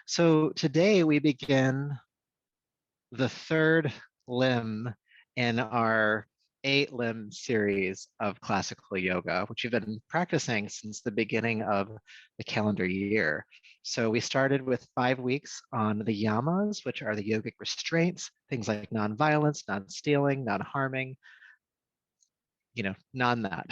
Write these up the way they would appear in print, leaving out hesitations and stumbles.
So today we begin the third limb in our 8-limb series of classical yoga, which we've been practicing since the beginning of the calendar year. So we started with 5 weeks on the yamas, which are the yogic restraints, things like non-violence, non-stealing, non-harming, none that.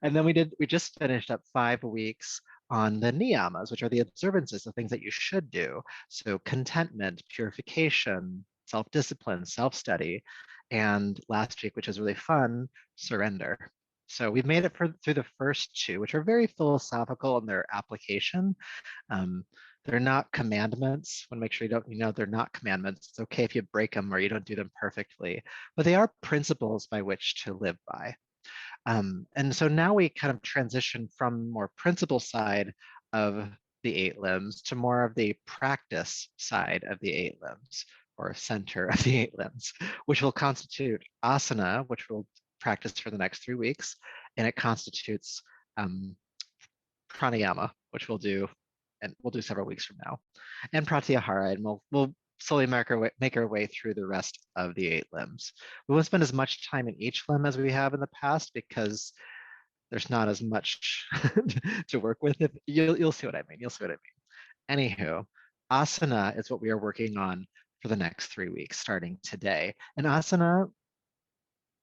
And then we just finished up 5 weeks on the niyamas, which are the observances, the things that you should do. So contentment, purification, self-discipline, self-study, and last week, which was really fun, surrender. So we've made it through the first two, which are very philosophical in their application. Um, they're not commandments. Want to make sure they're not commandments. It's okay if you break them or you don't do them perfectly, but they are principles by which to live by. And so now we kind of transition from more principle side of the 8 limbs to more of the practice side of the 8 limbs, or center of the 8 limbs, which will constitute asana, which we'll practice for the next 3 weeks, and it constitutes pranayama, which we'll do, and we'll do several weeks from now, and pratyahara, and we'll slowly make our way through the rest of the 8 limbs. We won't spend as much time in each limb as we have in the past because there's not as much to work with. If you'll see what I mean. You'll see what I mean. Anywho, asana is what we are working on for the next 3 weeks, starting today. And asana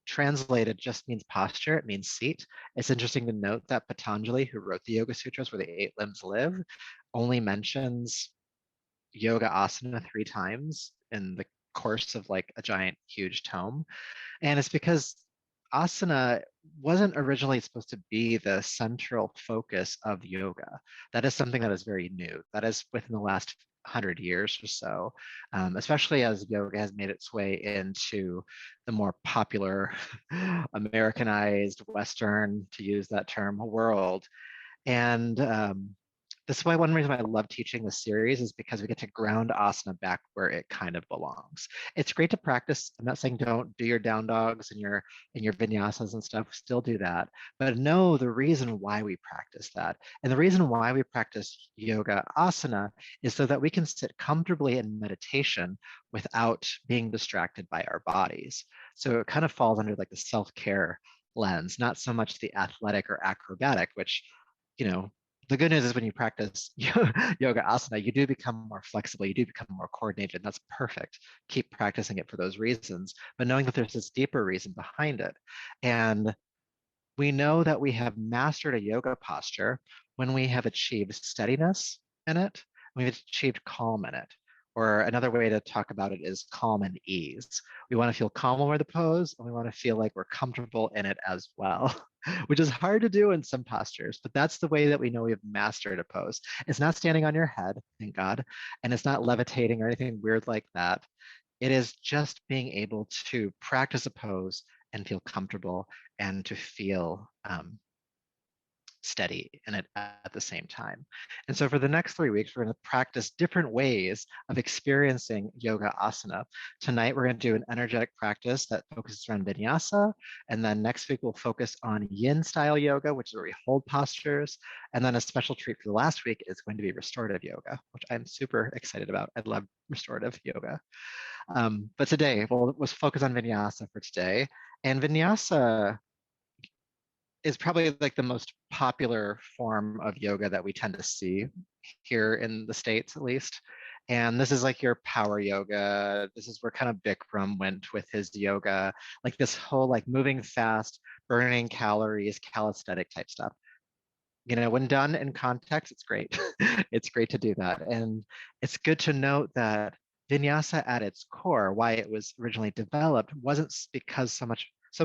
translated just means posture, it means seat. It's interesting to note that Patanjali, who wrote the Yoga Sutras where the 8 limbs live, only mentions yoga asana 3 times in the course of like a giant, huge tome. And it's because asana wasn't originally supposed to be the central focus of yoga. That is something that is very new. That is within the last 100 years or so, especially as yoga has made its way into the more popular, Americanized, Western, to use that term, world. And this is why one reason why I love teaching this series is because we get to ground asana back where it kind of belongs. It's great to practice. I'm not saying don't do your down dogs and your vinyasas and stuff. Still do that, but know the reason why we practice that. And the reason why we practice yoga asana is so that we can sit comfortably in meditation without being distracted by our bodies. So it kind of falls under like the self-care lens, not so much the athletic or acrobatic, which the good news is when you practice yoga asana, you do become more flexible, you do become more coordinated, and that's perfect. Keep practicing it for those reasons, but knowing that there's this deeper reason behind it. And we know that we have mastered a yoga posture when we have achieved steadiness in it, we've achieved calm in it. Or another way to talk about it is calm and ease. We want to feel calm when we're the pose, and we want to feel like we're comfortable in it as well, which is hard to do in some postures, but that's the way that we know we have mastered a pose. It's not standing on your head, thank God, and it's not levitating or anything weird like that. It is just being able to practice a pose and feel comfortable and to feel steady in it at the same time. And so for the next 3 weeks, we're going to practice different ways of experiencing yoga asana. Tonight, we're going to do an energetic practice that focuses around vinyasa. And then next week, we'll focus on yin style yoga, which is where we hold postures. And then a special treat for the last week is going to be restorative yoga, which I'm super excited about. I love restorative yoga. But today, we'll focus on vinyasa for today. And vinyasa is probably like the most popular form of yoga that we tend to see here in the States, at least. And this is like your power yoga. This is where kind of Bikram went with his yoga, like this whole like moving fast, burning calories, calisthenic type stuff. When done in context, it's great. It's great to do that. And it's good to note that vinyasa at its core, why it was originally developed, wasn't because so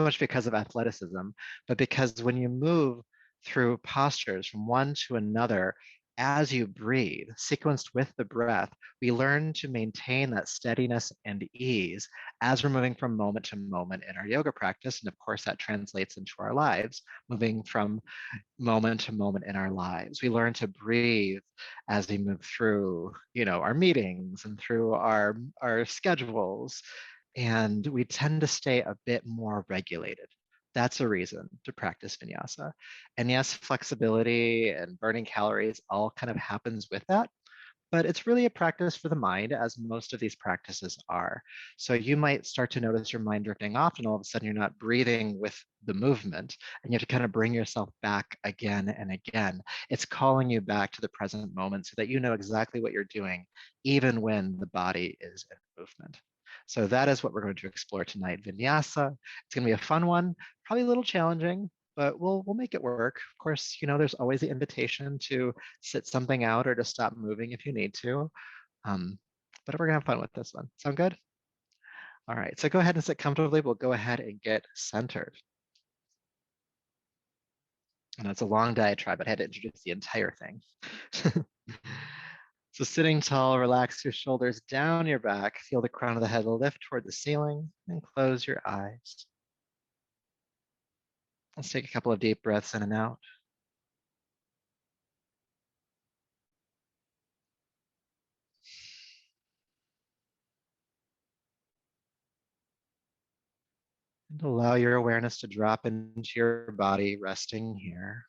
much because of athleticism, but because when you move through postures from one to another, as you breathe, sequenced with the breath, we learn to maintain that steadiness and ease as we're moving from moment to moment in our yoga practice. And of course, that translates into our lives, moving from moment to moment in our lives. We learn to breathe as we move through, our meetings and through our schedules. And we tend to stay a bit more regulated. That's a reason to practice vinyasa. And yes, flexibility and burning calories all kind of happens with that. But it's really a practice for the mind, as most of these practices are. So you might start to notice your mind drifting off, and all of a sudden you're not breathing with the movement, and you have to kind of bring yourself back again and again. It's calling you back to the present moment so that you know exactly what you're doing, even when the body is in movement. So that is what we're going to explore tonight, Vinyasa. It's going to be a fun one, probably a little challenging, but we'll make it work. Of course, there's always the invitation to sit something out or to stop moving if you need to. Um, but we're gonna have fun with this one. Sound good? All right, so go ahead and sit comfortably. We'll go ahead and get centered. And it's a long diatribe, but I had to introduce the entire thing. So sitting tall, relax your shoulders down your back, feel the crown of the head lift toward the ceiling, and close your eyes. Let's take a couple of deep breaths in and out. And allow your awareness to drop into your body, resting here.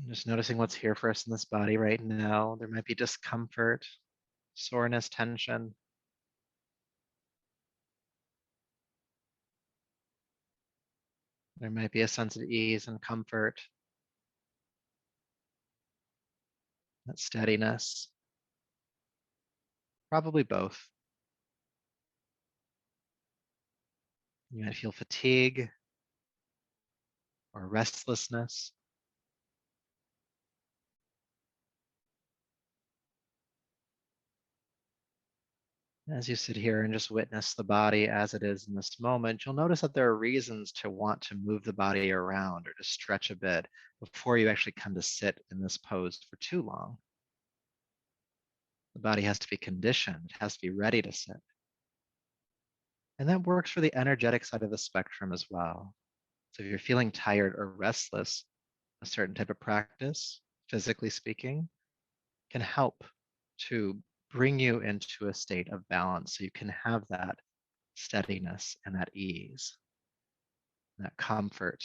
Just noticing what's here for us in this body right now. There might be discomfort, soreness, tension. There might be a sense of ease and comfort, that steadiness, probably both. You might feel fatigue or restlessness. As you sit here and just witness the body as it is in this moment, you'll notice that there are reasons to want to move the body around or to stretch a bit before you actually come to sit in this pose for too long. The body has to be conditioned, it has to be ready to sit. And that works for the energetic side of the spectrum as well. So if you're feeling tired or restless, a certain type of practice, physically speaking, can help to bring you into a state of balance so you can have that steadiness and that ease, that comfort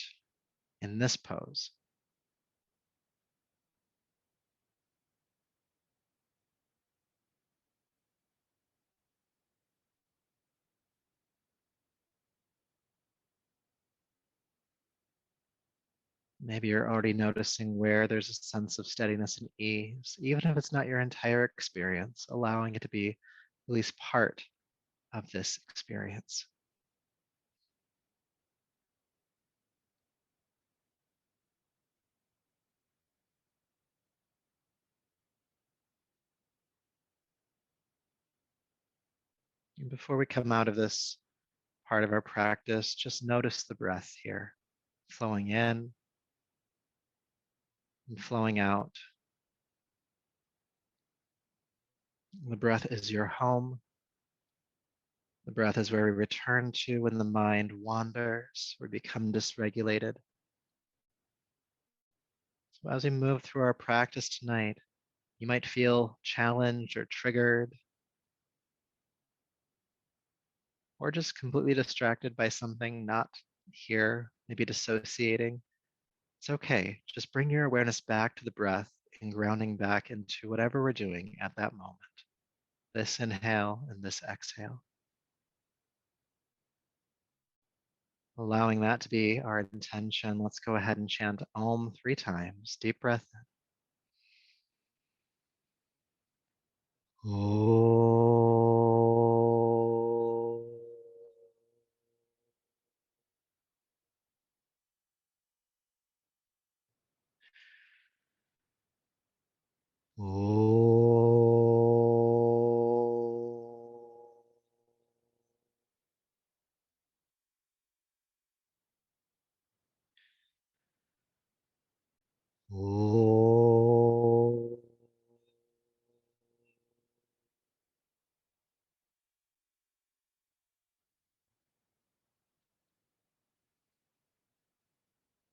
in this pose. Maybe you're already noticing where there's a sense of steadiness and ease, even if it's not your entire experience, allowing it to be at least part of this experience. And before we come out of this part of our practice, just notice the breath here, flowing in and flowing out. The breath is your home. The breath is where we return to when the mind wanders or become dysregulated. So as we move through our practice tonight, you might feel challenged or triggered, or just completely distracted by something not here, maybe dissociating. It's okay. Just bring your awareness back to the breath and grounding back into whatever we're doing at that moment. This inhale and this exhale. Allowing that to be our intention, let's go ahead and chant Om 3 times. Deep breath in. Om. Om.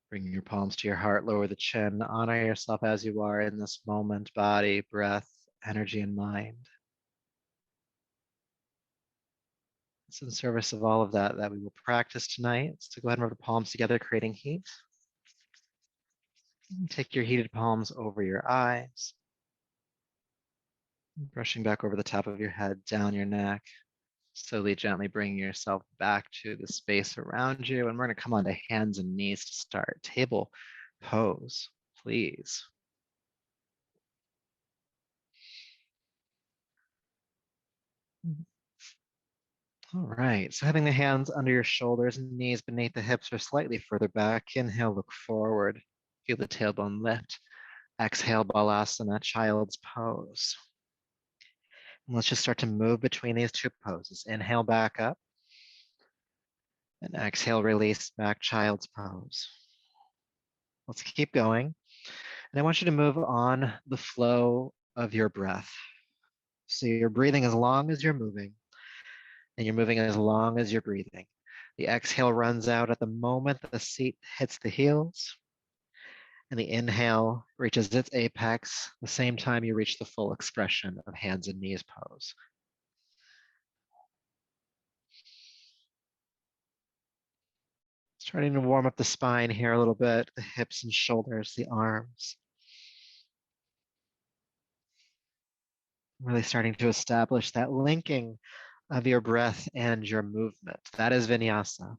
Bring your palms to your heart, lower the chin, honor yourself as you are in this moment, body, breath, energy, and mind. It's in service of all of that we will practice tonight. So go ahead and rub the palms together, creating heat. Take your heated palms over your eyes, brushing back over the top of your head, down your neck, slowly, gently bringing yourself back to the space around you. And we're going to come onto hands and knees to start. Table pose, please. All right, so having the hands under your shoulders and knees beneath the hips or slightly further back. Inhale, look forward. Feel the tailbone lift. Exhale, Balasana, child's pose. And let's just start to move between these two poses. Inhale, back up. And exhale, release back, child's pose. Let's keep going. And I want you to move on the flow of your breath. So you're breathing as long as you're moving, and you're moving as long as you're breathing. The exhale runs out at the moment the seat hits the heels, and the inhale reaches its apex the same time you reach the full expression of hands and knees pose. Starting to warm up the spine here a little bit, the hips and shoulders, the arms. Really starting to establish that linking of your breath and your movement. That is Vinyasa.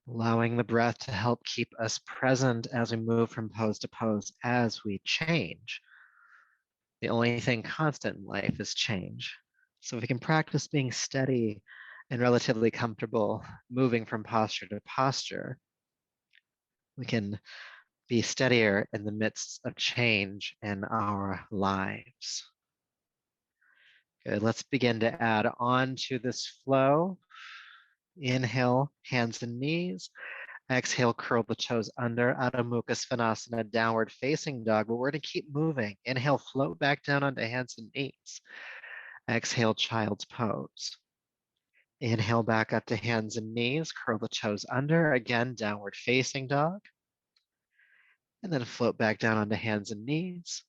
Allowing the breath to help keep us present as we move from pose to pose, as we change. The only thing constant in life is change. So if we can practice being steady and relatively comfortable, moving from posture to posture, we can be steadier in the midst of change in our lives. Good, let's begin to add on to this flow. Inhale, hands and knees. Exhale, curl the toes under, Adho Mukha Svanasana, downward facing dog, but we're gonna keep moving. Inhale, float back down onto hands and knees. Exhale, child's pose. Inhale back up to hands and knees, curl the toes under, again, downward facing dog. And then float back down onto hands and knees.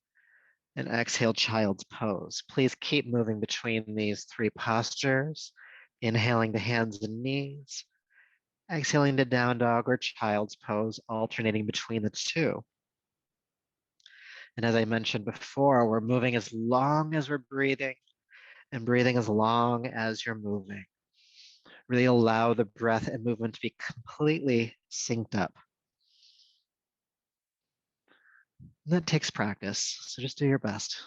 And exhale, child's pose. Please keep moving between these three postures. Inhaling to hands and knees. Exhaling to down dog or child's pose, alternating between the two. And as I mentioned before, we're moving as long as we're breathing and breathing as long as you're moving. Really allow the breath and movement to be completely synced up. And that takes practice, so just do your best.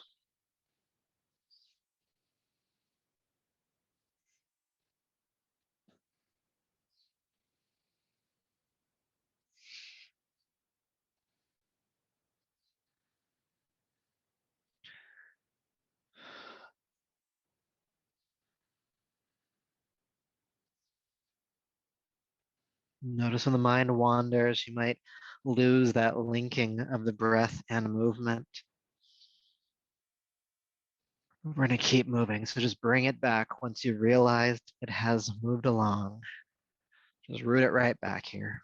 Notice when the mind wanders, you might lose that linking of the breath and movement. We're going to keep moving, so just bring it back once you realize it has moved along. Just root it right back here.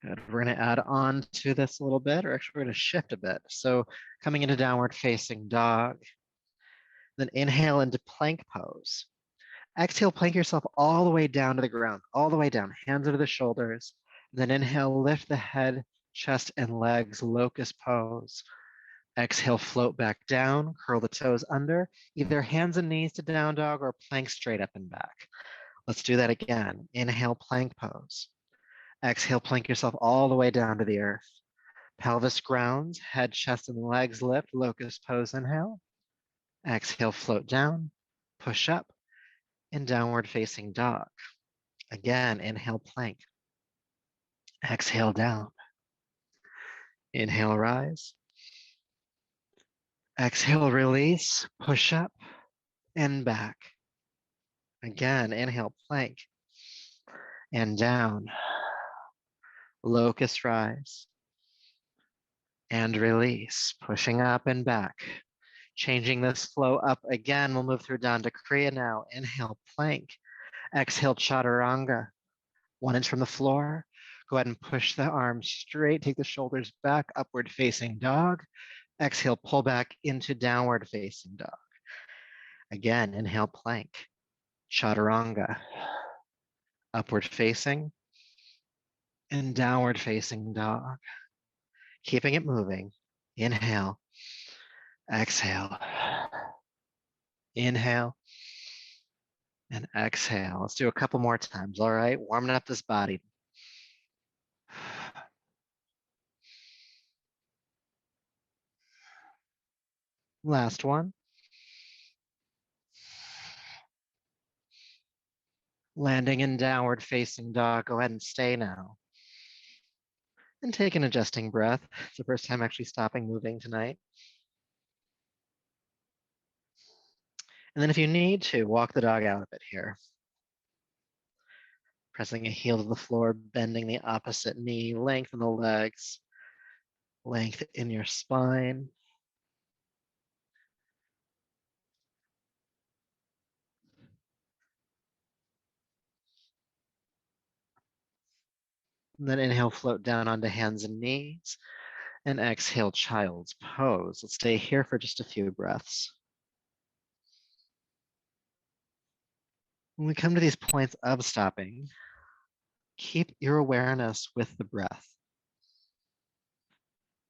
Good. We're going to add on to this a little bit, or actually we're going to shift a bit. So coming into downward facing dog, then inhale into plank pose. Exhale, plank yourself all the way down to the ground, all the way down, hands under the shoulders. Then inhale, lift the head, chest, and legs, locust pose. Exhale, float back down, curl the toes under, either hands and knees to down dog or plank straight up and back. Let's do that again. Inhale, plank pose. Exhale, plank yourself all the way down to the earth. Pelvis grounds, head, chest, and legs lift, locust pose, inhale. Exhale, float down, push up, and downward facing dog. Again, inhale, plank. Exhale, down. Inhale, rise. Exhale, release, push up and back. Again, inhale, plank and down. Locust rise. And release, pushing up and back. Changing this flow up again, we'll move through Danda Kriya now. Inhale, plank. Exhale, Chaturanga. 1 inch from the floor. Go ahead and push the arms straight. Take the shoulders back, upward facing dog. Exhale, pull back into downward facing dog. Again, inhale, plank. Chaturanga. Upward facing and downward facing dog. Keeping it moving. Inhale. Exhale. Inhale. And exhale. Let's do a couple more times, all right? Warming up this body. Last one. Landing in downward facing dog. Go ahead and stay now. And take an adjusting breath. It's the first time actually stopping moving tonight. And then if you need to, walk the dog out of it here. Pressing a heel to the floor, bending the opposite knee, lengthen the legs, length in your spine. And then inhale, float down onto hands and knees. And exhale, child's pose. Let's stay here for just a few breaths. When we come to these points of stopping, keep your awareness with the breath.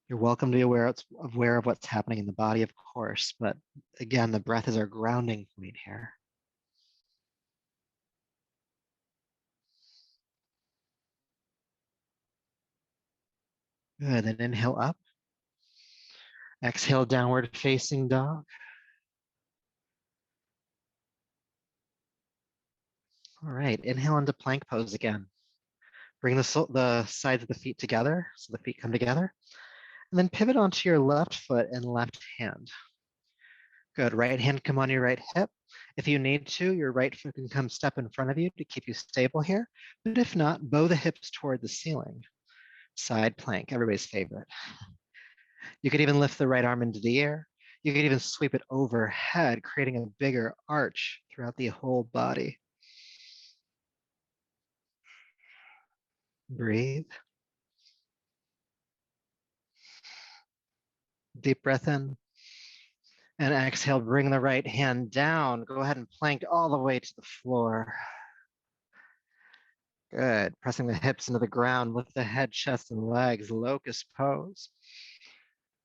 You're welcome to be aware of what's happening in the body, of course, but again, the breath is our grounding point here. Good, then inhale up. Exhale, downward facing dog. All right, inhale into plank pose again. Bring the sides of the feet together, so the feet come together. And then pivot onto your left foot and left hand. Good, right hand come on your right hip. If you need to, your right foot can come step in front of you to keep you stable here. But if not, bow the hips toward the ceiling. Side plank, everybody's favorite. You could even lift the right arm into the air. You could even sweep it overhead, creating a bigger arch throughout the whole body. Breathe. Deep breath in. And exhale, bring the right hand down. Go ahead and plank all the way to the floor. Good. Pressing the hips into the ground, lift the head, chest, and legs, locust pose.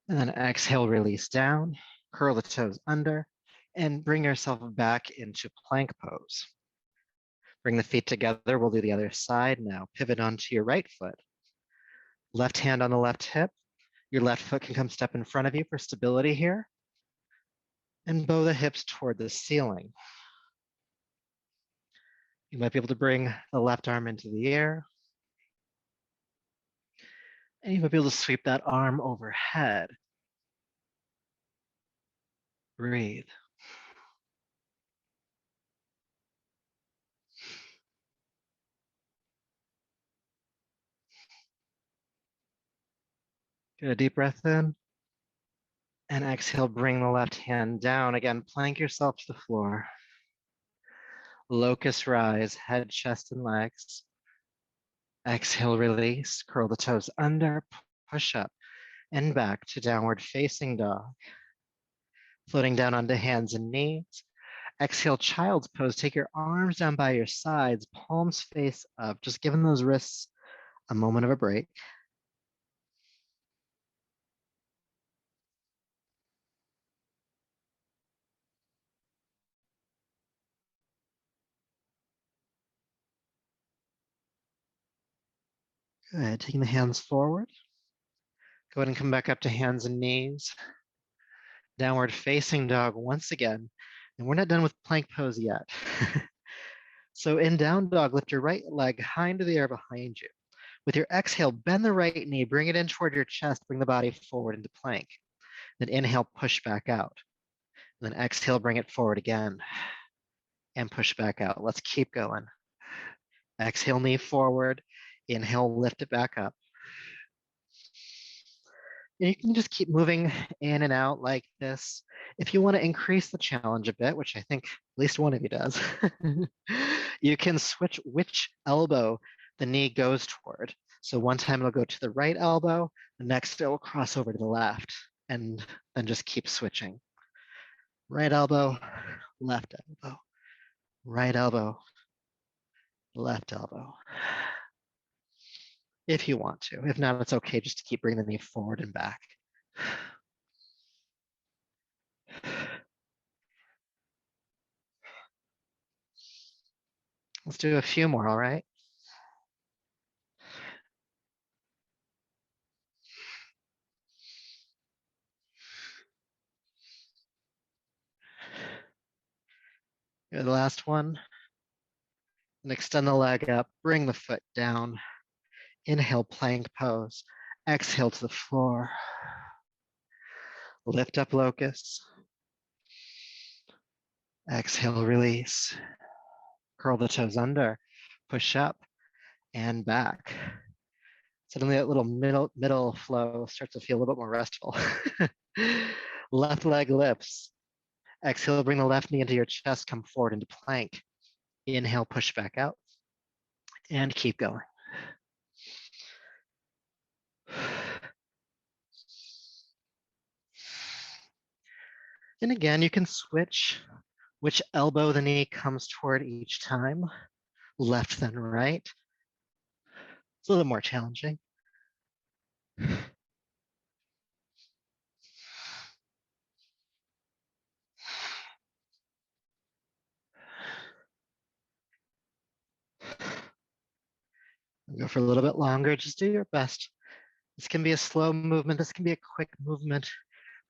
And then exhale, release down, curl the toes under, and bring yourself back into plank pose. Bring the feet together. We'll do the other side now. Pivot onto your right foot. Left hand on the left hip. Your left foot can come step in front of you for stability here. And bow the hips toward the ceiling. You might be able to bring the left arm into the air. And you might be able to sweep that arm overhead. Breathe. Get a deep breath in. And exhale, bring the left hand down. Again, plank yourself to the floor. Locust rise, head, chest, and legs. Exhale, release, curl the toes under, push up, and back to downward facing dog. Floating down onto hands and knees. Exhale, child's pose. Take your arms down by your sides, palms face up, just giving those wrists a moment of a break. Good, taking the hands forward. Go ahead and come back up to hands and knees. Downward facing dog once again. And we're not done with plank pose yet. So in down dog, lift your right leg high into the air behind you. With your exhale, bend the right knee, bring it in toward your chest, bring the body forward into plank. Then inhale, push back out. And then exhale, bring it forward again and push back out. Let's keep going. Exhale, knee forward. Inhale, lift it back up. And you can just keep moving in and out like this. If you want to increase the challenge a bit, which I think at least one of you does, you can switch which elbow the knee goes toward. So one time it'll go to the right elbow, the next it will cross over to the left, and then just keep switching. Right elbow, left elbow, right elbow, left elbow. If you want to. If not, it's okay just to keep bringing the knee forward and back. Let's do a few more, all right? Here, the last one. And extend the leg up, bring the foot down. Inhale, plank pose. Exhale to the floor. Lift up locust. Exhale, release. Curl the toes under. Push up and back. Suddenly that little middle flow starts to feel a little bit more restful. Left leg lifts. Exhale, bring the left knee into your chest, come forward into plank. Inhale, push back out. And keep going. And again, you can switch which elbow the knee comes toward each time, left then right. It's a little more challenging. Go for a little bit longer, just do your best. This can be a slow movement, this can be a quick movement,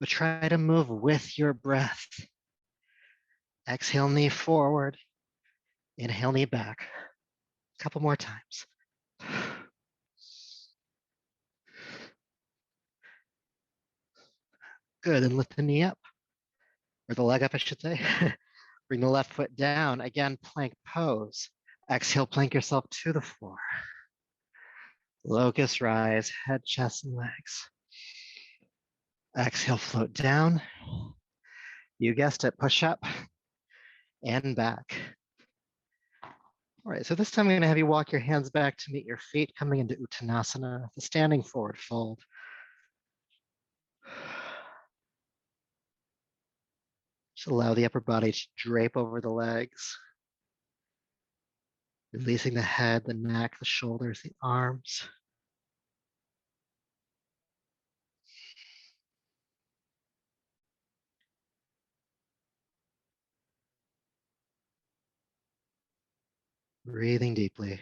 but try to move with your breath. Exhale, knee forward. Inhale, knee back. A couple more times. Good, and lift the knee up, or the leg up, I should say. Bring the left foot down. Again, plank pose. Exhale, plank yourself to the floor. Locust rise, head, chest, and legs. Exhale, float down. You guessed it, push up and back. All right, so this time I'm going to have you walk your hands back to meet your feet, coming into Uttanasana, the standing forward fold. Just allow the upper body to drape over the legs, releasing the head, the neck, the shoulders, the arms. Breathing deeply.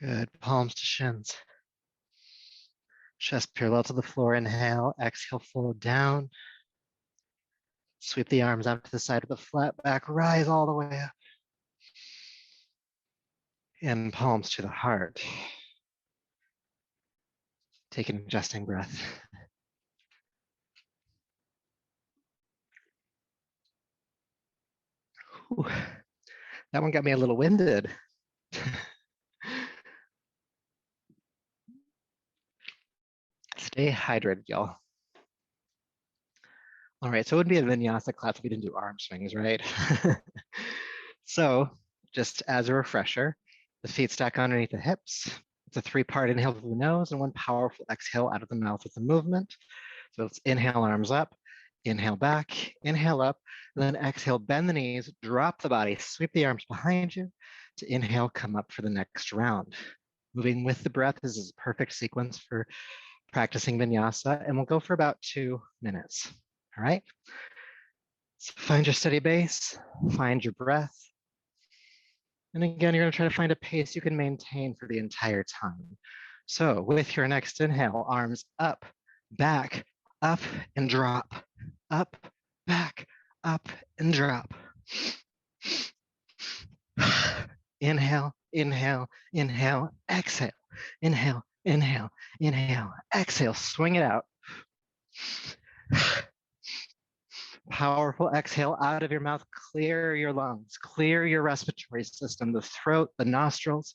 Good, palms to shins. Chest parallel to the floor, inhale, exhale, fold down. Sweep the arms out to the side of the flat back, rise all the way up. And palms to the heart. Take an adjusting breath. Whew. That one got me a little winded. Stay hydrated, y'all. All right, so it would be a vinyasa class if we didn't do arm swings, right? So just as a refresher, the feet stack underneath the hips. It's a 3-part inhale through the nose and 1 powerful exhale out of the mouth with the movement. So let's inhale, arms up, inhale back, inhale up, and then exhale, bend the knees, drop the body, sweep the arms behind you to inhale, come up for the next round. Moving with the breath is a perfect sequence for practicing vinyasa, and we'll go for about 2 minutes. All right? So find your steady base, find your breath. And again, you're going to try to find a pace you can maintain for the entire time. So with your next inhale, arms up, back, up, and drop. Up, back, up, and drop. Inhale, inhale, inhale, exhale. Inhale, Inhale, inhale, exhale, swing it out. Powerful exhale out of your mouth, clear your lungs, clear your respiratory system, the throat, the nostrils.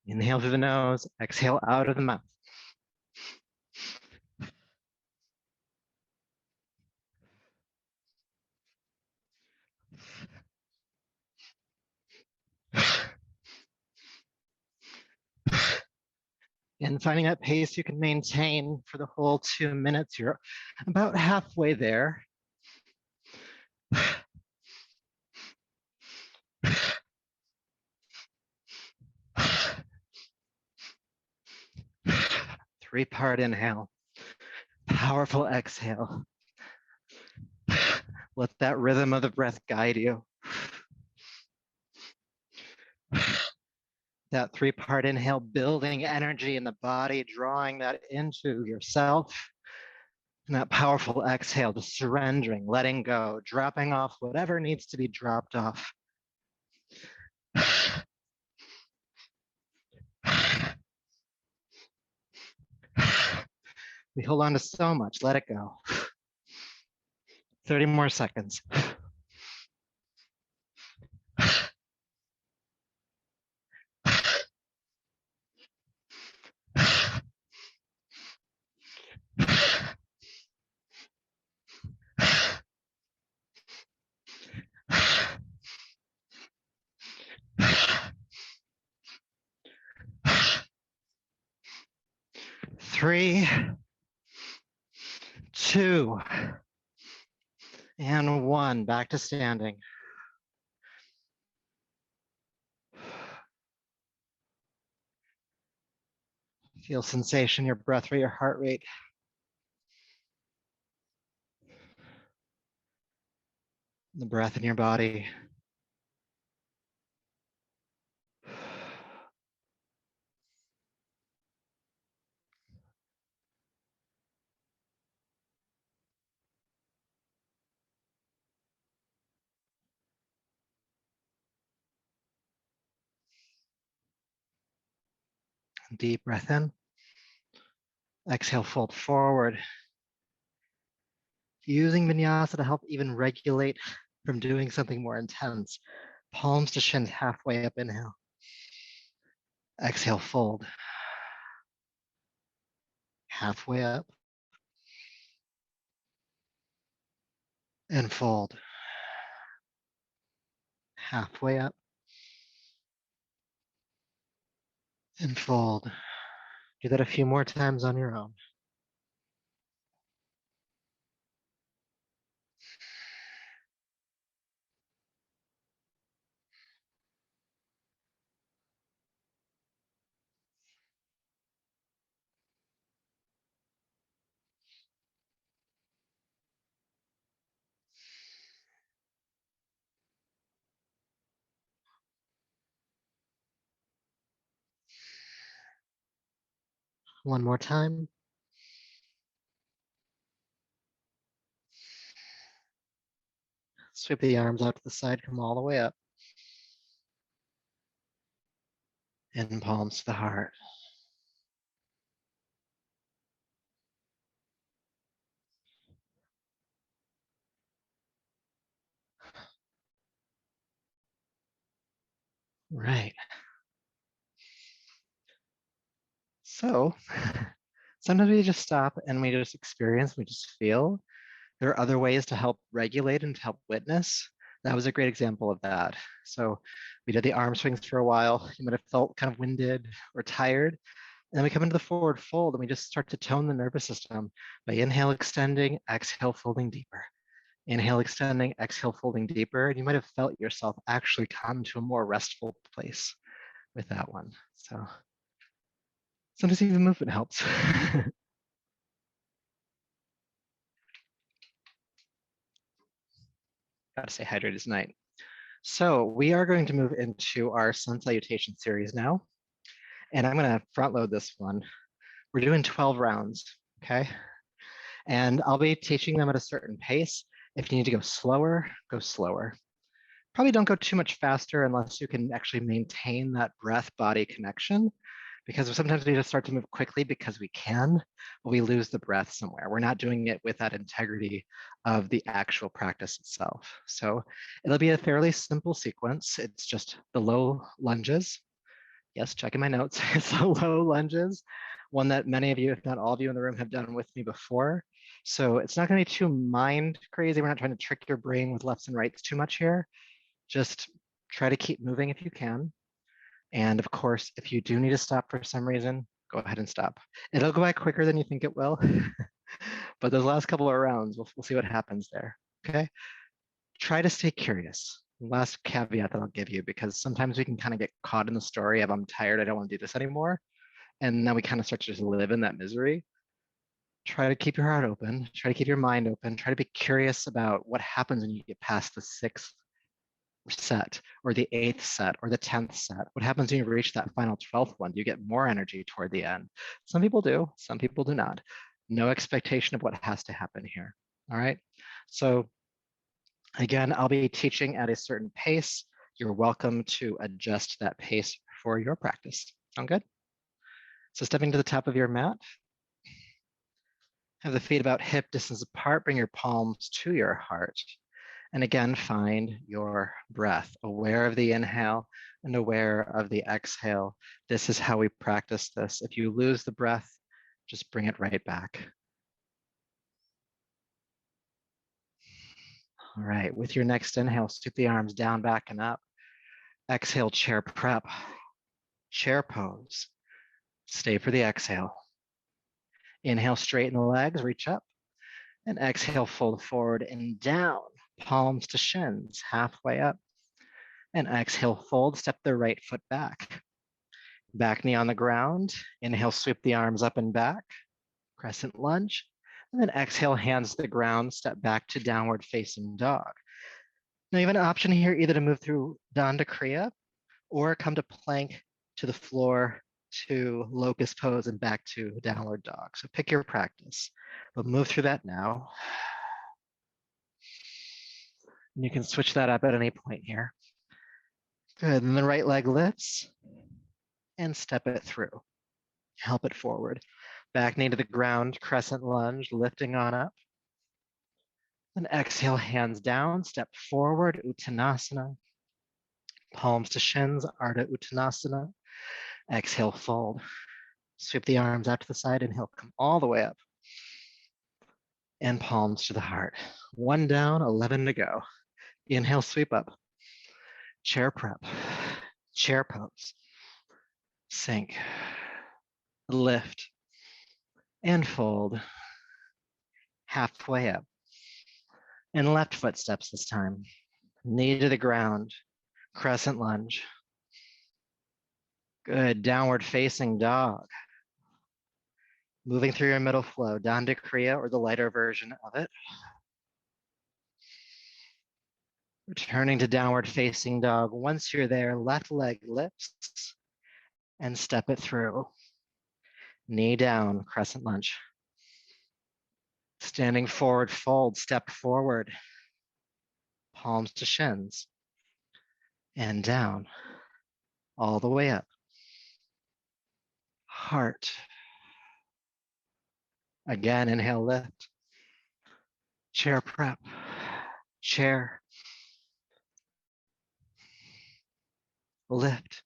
Inhale through the nose, exhale out of the mouth. And finding that pace you can maintain for the whole 2 minutes, you're about halfway there. 3-part inhale, powerful exhale. Let that rhythm of the breath guide you. That 3-part inhale, building energy in the body, drawing that into yourself. And that powerful exhale, just surrendering, letting go, dropping off whatever needs to be dropped off. We hold on to so much, let it go. 30 more seconds. Three, 2, and 1. Back to standing. Feel sensation, your breath rate, your heart rate. The breath in your body. Deep breath in. Exhale, fold forward. Using Vinyasa to help even regulate from doing something more intense. Palms to shins, halfway up, inhale. Exhale, fold. Halfway up. And fold. Halfway up. And fold. Do that a few more times on your own. One more time. Sweep the arms out to the side, come all the way up. And palms to the heart. Right. So sometimes we just stop and we just experience, we just feel. There are other ways to help regulate and to help witness. That was a great example of that. So we did the arm swings for a while. You might have felt kind of winded or tired. And then we come into the forward fold and we just start to tone the nervous system by inhale, extending, exhale, folding deeper. Inhale, extending, exhale, folding deeper. And you might have felt yourself actually come to a more restful place with that one. So sometimes even movement helps. Got to stay hydrated tonight. So we are going to move into our Sun Salutation series now. And I'm going to front load this one. We're doing 12 rounds, okay? And I'll be teaching them at a certain pace. If you need to go slower, go slower. Probably don't go too much faster unless you can actually maintain that breath-body connection, because sometimes we just start to move quickly because we can, but we lose the breath somewhere. We're not doing it with that integrity of the actual practice itself. So it'll be a fairly simple sequence. It's just the low lunges. Yes, checking my notes. It's the low lunges, one that many of you, if not all of you in the room, have done with me before. So it's not going to be too mind crazy. We're not trying to trick your brain with lefts and rights too much here. Just try to keep moving if you can. And of course, if you do need to stop for some reason, go ahead and stop. It'll go by quicker than you think it will. But those last couple of rounds, we'll see what happens there. Okay. Try to stay curious. Last caveat that I'll give you, because sometimes we can kind of get caught in the story of I'm tired, I don't want to do this anymore. And then we kind of start to just live in that misery. Try to keep your heart open, try to keep your mind open, try to be curious about what happens when you get past the 6th set or the 8th set or the 10th set. What happens when you reach that final 12th one? Do you get more energy toward the end? Some people do, some people do not. No expectation of what has to happen here. All right. So again, I'll be teaching at a certain pace. You're welcome to adjust that pace for your practice. Sound good? So stepping to the top of your mat, have the feet about hip distance apart, bring your palms to your heart. And again, find your breath, aware of the inhale and aware of the exhale. This is how we practice this. If you lose the breath, just bring it right back. All right, with your next inhale, stoop the arms down, back, and up. Exhale, chair prep, chair pose. Stay for the exhale. Inhale, straighten the legs, reach up. And exhale, fold forward and down. Palms to shins, halfway up. And exhale, fold, step the right foot back. Back knee on the ground. Inhale, sweep the arms up and back. Crescent lunge. And then exhale, hands to the ground, step back to downward facing dog. Now you have an option here either to move through Danda Kriya or come to plank, to the floor, to locust pose, and back to downward dog. So pick your practice, but move through that now. And you can switch that up at any point here. Good, and the right leg lifts and step it through. Help it forward. Back knee to the ground, crescent lunge, lifting on up. Then exhale, hands down, step forward, Uttanasana. Palms to shins, Ardha Uttanasana. Exhale, fold. Sweep the arms out to the side, inhale, come all the way up. And palms to the heart. 1 down, 11 to go. Inhale, sweep up. Chair prep, chair pose. Sink, lift, and fold. Halfway up. And left foot steps this time. Knee to the ground, crescent lunge. Good, downward facing dog. Moving through your middle flow, Danda Kriya or the lighter version of it. Returning to downward facing dog. Once you're there, left leg lifts and step it through. Knee down, crescent lunge. Standing forward, fold, step forward. Palms to shins. And down, all the way up. Heart. Again, inhale, lift. Chair prep, chair. Lift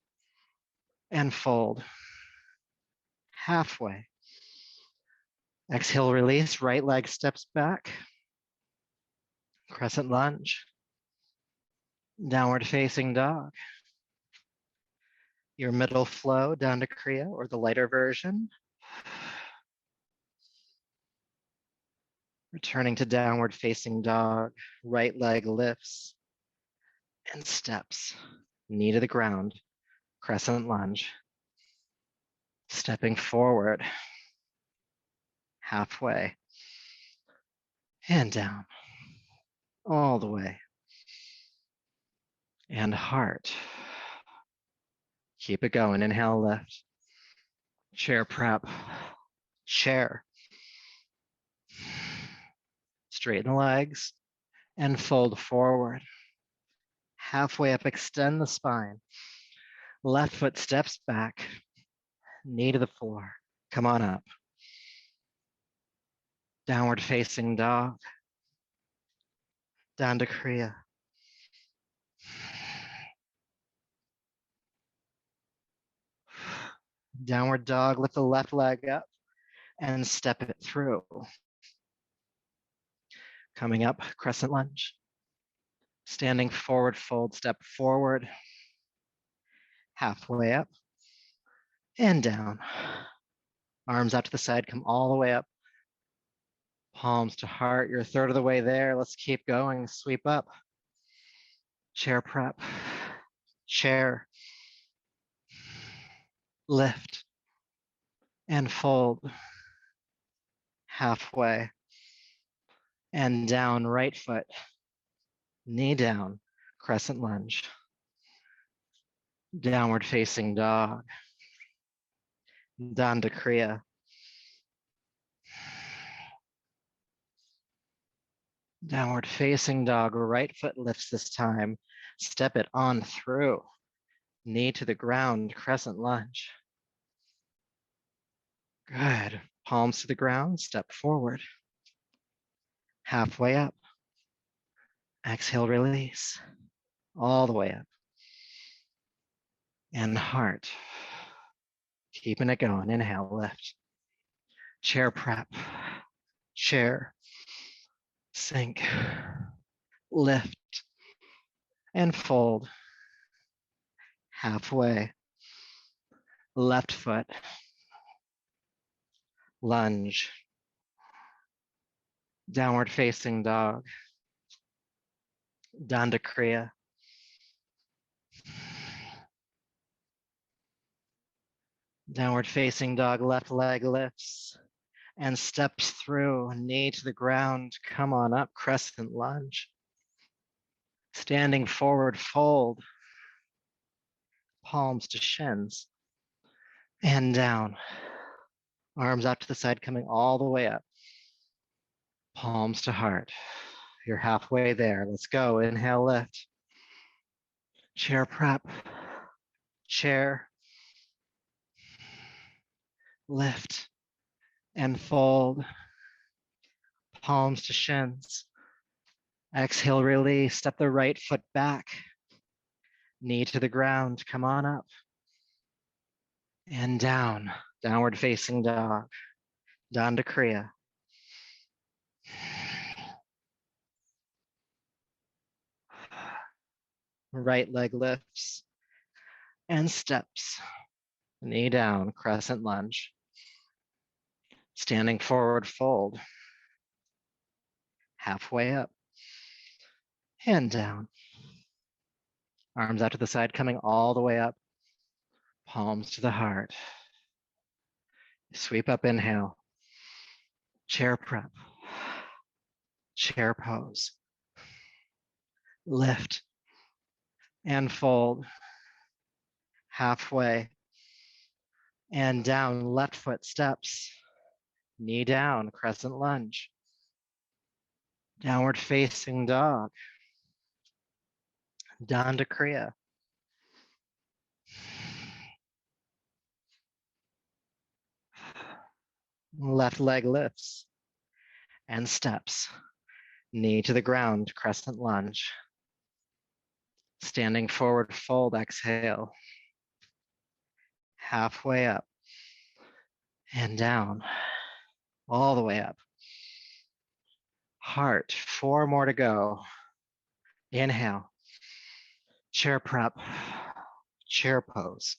and fold. Halfway. Exhale, release, right leg steps back. Crescent lunge. Downward facing dog. Your middle flow, Danda Kriya, or the lighter version. Returning to downward facing dog, right leg lifts and steps. Knee to the ground, crescent lunge. Stepping forward, halfway, and down, all the way. And heart. Keep it going. Inhale, lift. Chair prep. Chair. Straighten the legs. and fold forward. Halfway up, extend the spine. Left foot steps back, knee to the floor. Come on up. Downward facing dog. Down to Kriya. Downward dog, lift the left leg up and step it through. Coming up, crescent lunge. Standing forward, fold, step forward. Halfway up and down. Arms out to the side, come all the way up. Palms to heart, you're a third of the way there. Let's keep going, sweep up. Chair prep, chair, lift, and fold. Halfway, and down, right foot, knee down, crescent lunge. Downward facing dog. Danda Kriya. Downward facing dog, right foot lifts this time. Step it on through. Knee to the ground, crescent lunge. Good. Palms to the ground, step forward. Halfway up. Exhale, release. All the way up. And heart. Keeping it going. Inhale, lift. Chair prep. Chair. Sink. Lift. And fold. Halfway. Left foot. Lunge. Downward facing dog. Danda Kriya. Downward facing dog, left leg lifts and steps through, knee to the ground. Come on up, crescent lunge. Standing forward, fold. Palms to shins and down. Arms out to the side, coming all the way up. Palms to heart. You're halfway there. Let's go. Inhale, lift. Chair prep. Chair. Lift and fold. Palms to shins. Exhale, release. Step the right foot back. Knee to the ground. Come on up. And down. Downward facing dog. Danda Kriya. Right leg lifts and steps. Knee down, crescent lunge. Standing forward, fold. Halfway up and down. Arms out to the side, coming all the way up. Palms to the heart. Sweep up, inhale. Chair prep. Chair pose. Lift and fold. Halfway and down. Left foot steps. Knee down, crescent lunge. Downward facing dog. Danda Kriya. Left leg lifts and steps. Knee to the ground, crescent lunge. Standing forward, fold, exhale. Halfway up and down, all the way up. Heart, 4 more to go. Inhale, chair prep, chair pose.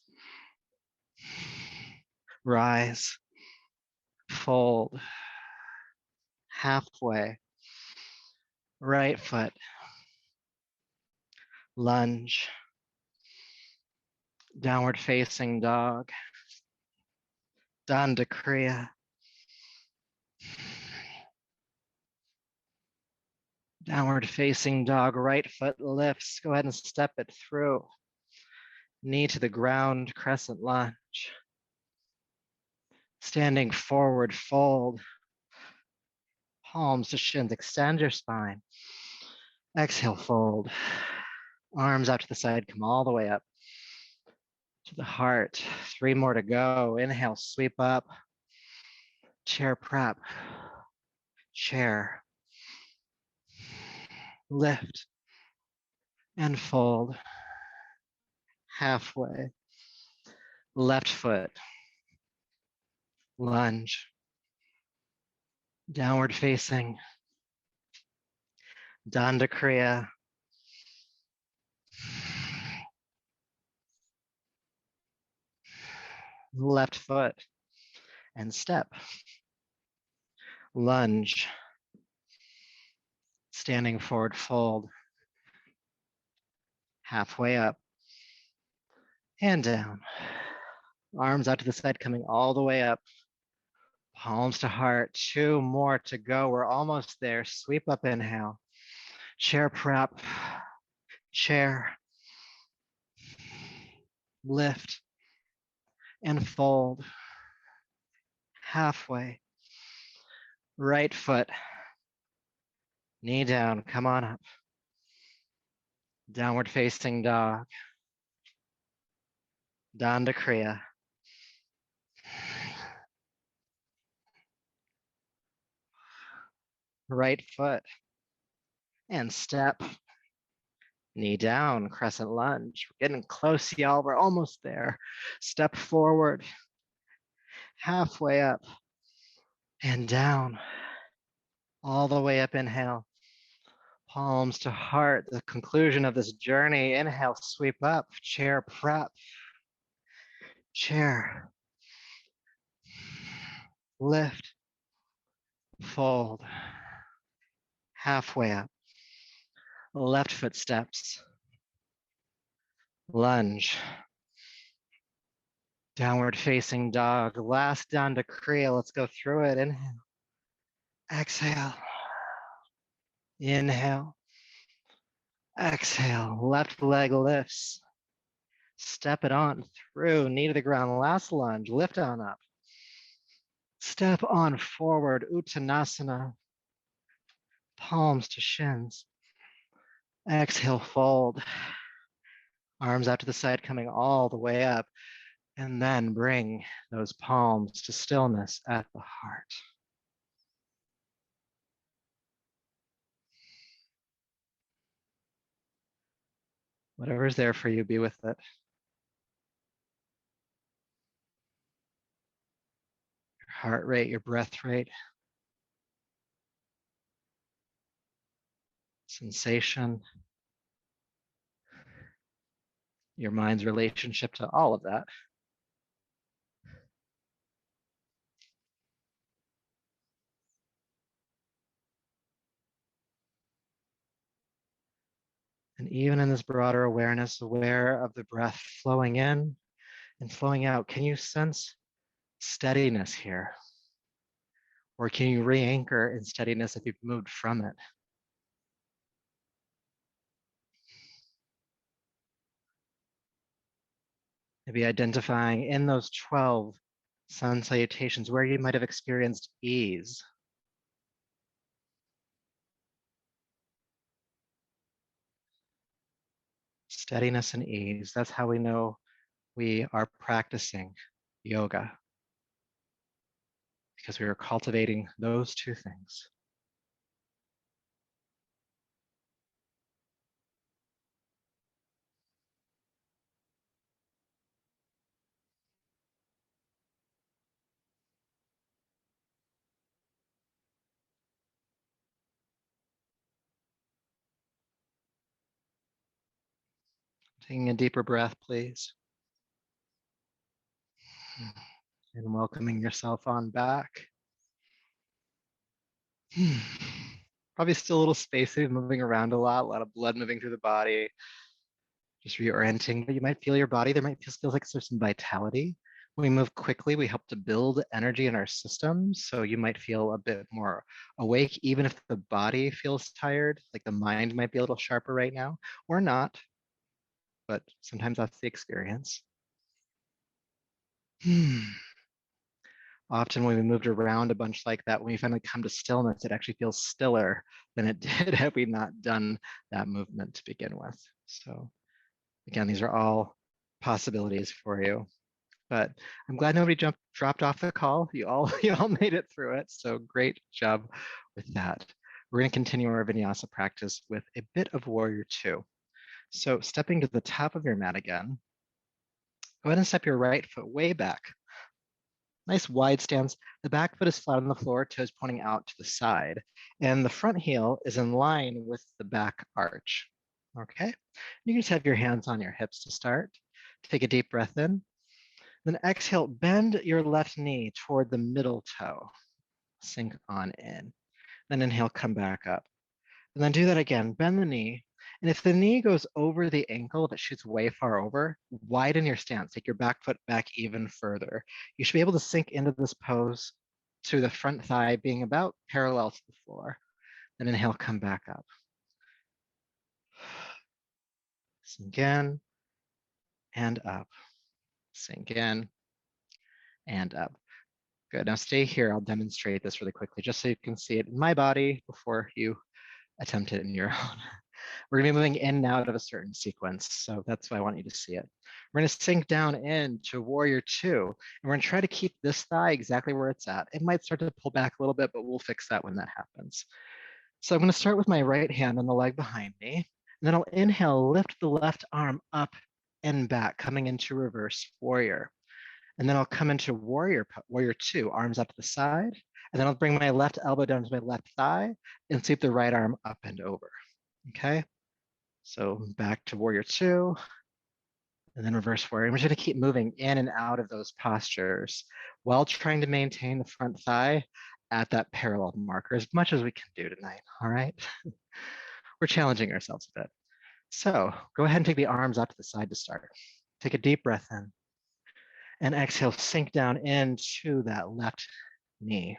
Rise, fold, halfway, right foot, lunge, downward facing dog, Danda Kriya. Downward facing dog, right foot lifts. Go ahead and step it through. Knee to the ground, crescent lunge. Standing forward, fold. Palms to shins, extend your spine. Exhale, fold. Arms out to the side, come all the way up to the heart. 3 more to go. Inhale, sweep up. Chair prep. Chair. Lift and fold. Halfway. Left foot. Lunge. Downward facing. Danda Kriya. Left foot and step. Lunge. Standing forward fold. Halfway up and down. Arms out to the side, coming all the way up. Palms to heart. 2 more to go. We're almost there. Sweep up, inhale. Chair prep. Chair. Lift and fold. Halfway. Right foot. Knee down. Come on up. Downward facing dog. Danda Kriya. Right foot and step. Knee down, crescent lunge. We're getting close, y'all. We're almost there. Step forward. Halfway up and down. All the way up, inhale. Palms to heart, the conclusion of this journey. Inhale, sweep up, chair prep. Chair. Lift. Fold. Halfway up. Left foot steps. Lunge. Downward facing dog. Last Danda Kriya. Let's go through it. Inhale. Exhale. Inhale. Exhale. Left leg lifts. Step it on through. Knee to the ground. Last lunge. Lift on up. Step on forward. Uttanasana. Palms to shins. Exhale, fold. Arms out to the side, coming all the way up. And then bring those palms to stillness at the heart. Whatever's there for you, be with it. Your heart rate, your breath rate, sensation, your mind's relationship to all of that. And even in this broader awareness, aware of the breath flowing in and flowing out, can you sense steadiness here? Or can you re-anchor in steadiness if you've moved from it? Maybe identifying in those 12 sun salutations where you might have experienced ease. Steadiness and ease, that's how we know we are practicing yoga, because we are cultivating those 2 things. Taking a deeper breath, please. And welcoming yourself on back. Probably still a little spacey, moving around a lot of blood moving through the body. Just reorienting, but you might feel your body. There might feel like there's some vitality. When we move quickly, we help to build energy in our systems. So you might feel a bit more awake, even if the body feels tired, like the mind might be a little sharper right now, or not. But sometimes that's the experience. Often when we moved around a bunch like that, when we finally come to stillness, it actually feels stiller than it did had we not done that movement to begin with. So again, these are all possibilities for you. But I'm glad nobody dropped off the call. You all made it through it. So great job with that. We're going to continue our vinyasa practice with a bit of warrior two. So stepping to the top of your mat again, go ahead and step your right foot way back. Nice wide stance. The back foot is flat on the floor, toes pointing out to the side. And the front heel is in line with the back arch. Okay? You can just have your hands on your hips to start. Take a deep breath in. Then exhale, bend your left knee toward the middle toe. Sink on in. Then inhale, come back up. And then do that again, bend the knee. And if the knee goes over the ankle, if it shoots way far over, widen your stance. Take your back foot back even further. You should be able to sink into this pose to the front thigh being about parallel to the floor. Then inhale, come back up. Sink in and up. Sink in and up. Good. Now stay here. I'll demonstrate this really quickly just so you can see it in my body before you attempt it in your own. We're gonna be moving in and out of a certain sequence. So that's why I want you to see it. We're gonna sink down into warrior two, and we're gonna try to keep this thigh exactly where it's at. It might start to pull back a little bit, but we'll fix that when that happens. So I'm gonna start with my right hand on the leg behind me, and then I'll inhale, lift the left arm up and back, coming into reverse warrior. And then I'll come into warrior two, arms up to the side. And then I'll bring my left elbow down to my left thigh and sweep the right arm up and over. Okay, so back to warrior two, and then reverse warrior. And we're just gonna keep moving in and out of those postures while trying to maintain the front thigh at that parallel marker as much as we can do tonight, all right? We're challenging ourselves a bit. So go ahead and take the arms out to the side to start. Take a deep breath in. And exhale, sink down into that left knee.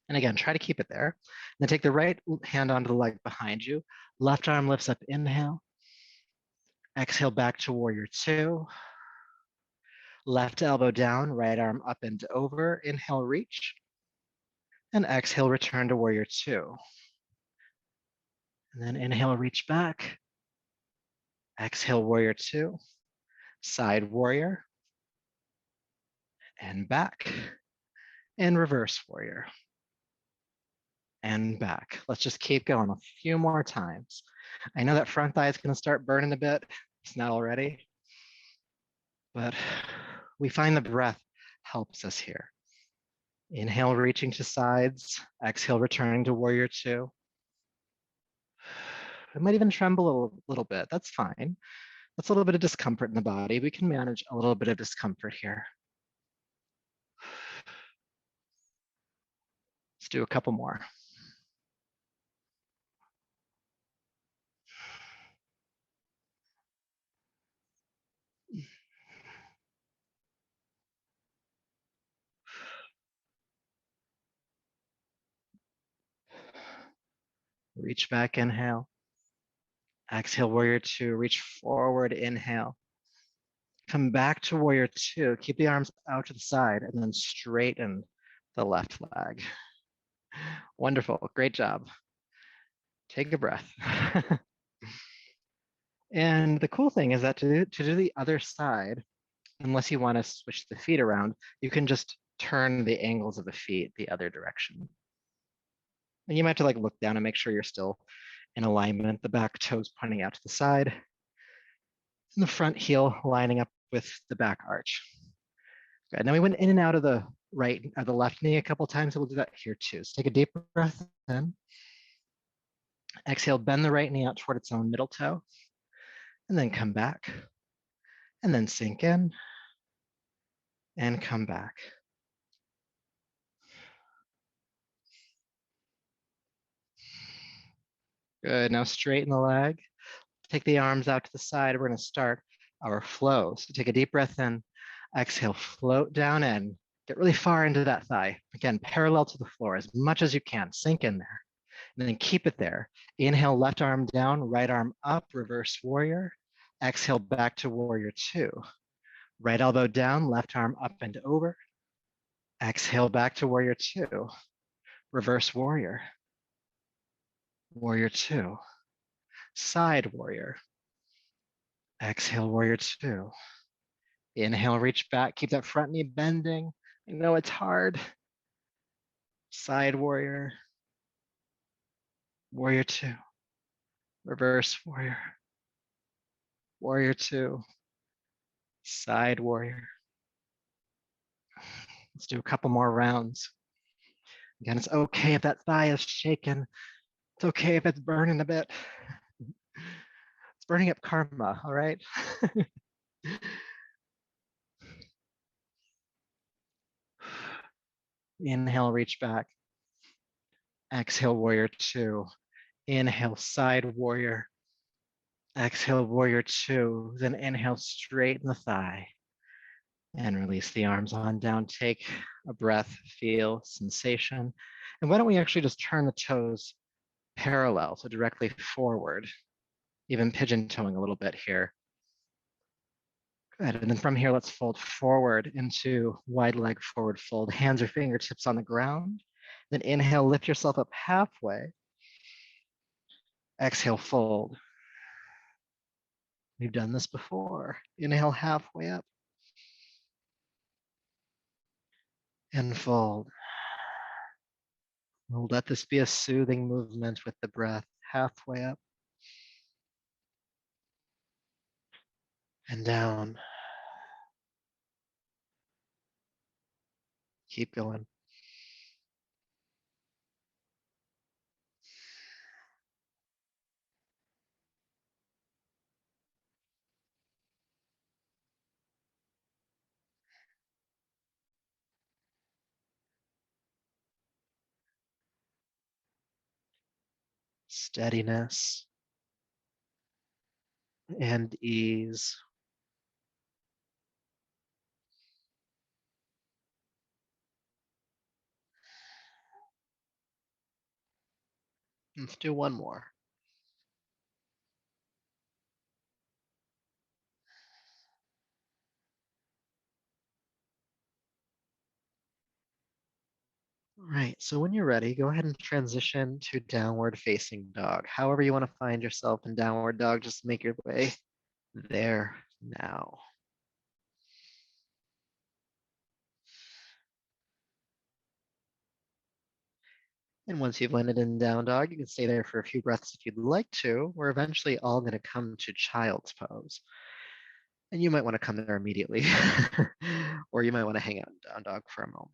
And again, try to keep it there. Then take the right hand onto the leg behind you. Left arm lifts up, inhale. Exhale, back to warrior two. Left elbow down, right arm up and over. Inhale, reach. And exhale, return to warrior two. And then inhale, reach back. Exhale, warrior two. Side warrior. And back. And reverse warrior. And back. Let's just keep going a few more times. I know that front thigh is going to start burning a bit. It's not already. But we find the breath helps us here. Inhale, reaching to sides. Exhale, returning to warrior two. It might even tremble a little bit. That's fine. That's a little bit of discomfort in the body. We can manage a little bit of discomfort here. Let's do a couple more. Reach back, inhale. Exhale, warrior two, reach forward, inhale. Come back to warrior two, keep the arms out to the side, and then straighten the left leg. Wonderful, great job. Take a breath. And the cool thing is that to do the other side, unless you want to switch the feet around, you can just turn the angles of the feet the other direction. And you might have to like look down and make sure you're still in alignment, the back toes pointing out to the side, and the front heel lining up with the back arch. Good. Now we went in and out of the right or the left knee a couple times, so we'll do that here too. So take a deep breath in. Exhale, bend the right knee out toward its own middle toe, and then come back, and then sink in, and come back. Good, now straighten the leg. Take the arms out to the side. We're gonna start our flow. So take a deep breath in, exhale, float down in, get really far into that thigh. Again, parallel to the floor as much as you can, sink in there. And then keep it there. Inhale, left arm down, right arm up, reverse warrior. Exhale, back to warrior two. Right elbow down, left arm up and over. Exhale back to warrior two. Reverse warrior. Warrior two. Side warrior. Exhale, warrior two. Inhale, reach back. Keep that front knee bending. I know it's hard. Side warrior. Warrior two. Reverse warrior. Warrior two. Side warrior. Let's do a couple more rounds. Again, it's okay if that thigh is shaken. It's okay if it's burning a bit. It's burning up karma, all right? Inhale, reach back. Exhale, warrior two. Inhale, side warrior. Exhale, warrior two. Then inhale, straighten the thigh. And release the arms on down. Take a breath, feel sensation. And why don't we actually just turn the toes parallel, so directly forward, even pigeon toeing a little bit here. Good. And then from here, let's fold forward into wide leg forward fold. Hands or fingertips on the ground. Then inhale, lift yourself up halfway. Exhale, fold. We've done this before. Inhale, halfway up. And fold. We'll let this be a soothing movement with the breath. Halfway up. And down. Keep going. Steadiness and ease. Let's do one more. All right, so when you're ready, go ahead and transition to downward facing dog. However you want to find yourself in downward dog, just make your way there now. And once you've landed in down dog, you can stay there for a few breaths if you'd like to. We're eventually all going to come to child's pose. And you might want to come there immediately, or you might want to hang out in down dog for a moment.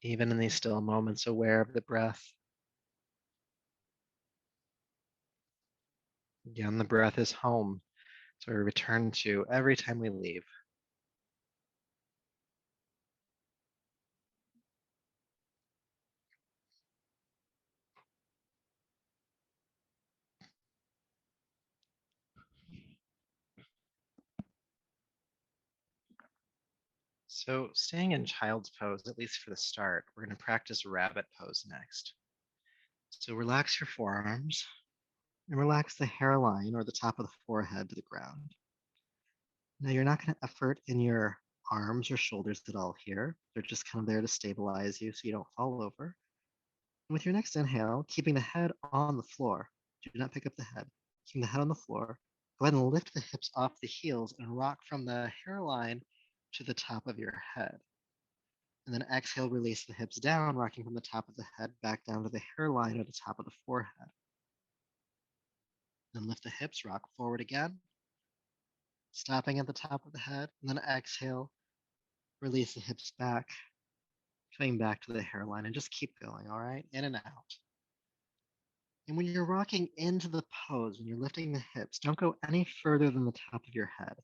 Even in these still moments, aware of the breath. Again, the breath is home. So we return to every time we leave. So staying in child's pose, at least for the start, we're going to practice rabbit pose next. So relax your forearms and relax the hairline or the top of the forehead to the ground. Now you're not going to effort in your arms or shoulders at all here. They're just kind of there to stabilize you so you don't fall over. And with your next inhale, keeping the head on the floor, do not pick up the head. Keeping the head on the floor, go ahead and lift the hips off the heels and rock from the hairline to the top of your head. And then exhale, release the hips down, rocking from the top of the head back down to the hairline or the top of the forehead. Then lift the hips, rock forward again, stopping at the top of the head. And then exhale, release the hips back, coming back to the hairline, and just keep going, all right? In and out. And when you're rocking into the pose, when you're lifting the hips, don't go any further than the top of your head.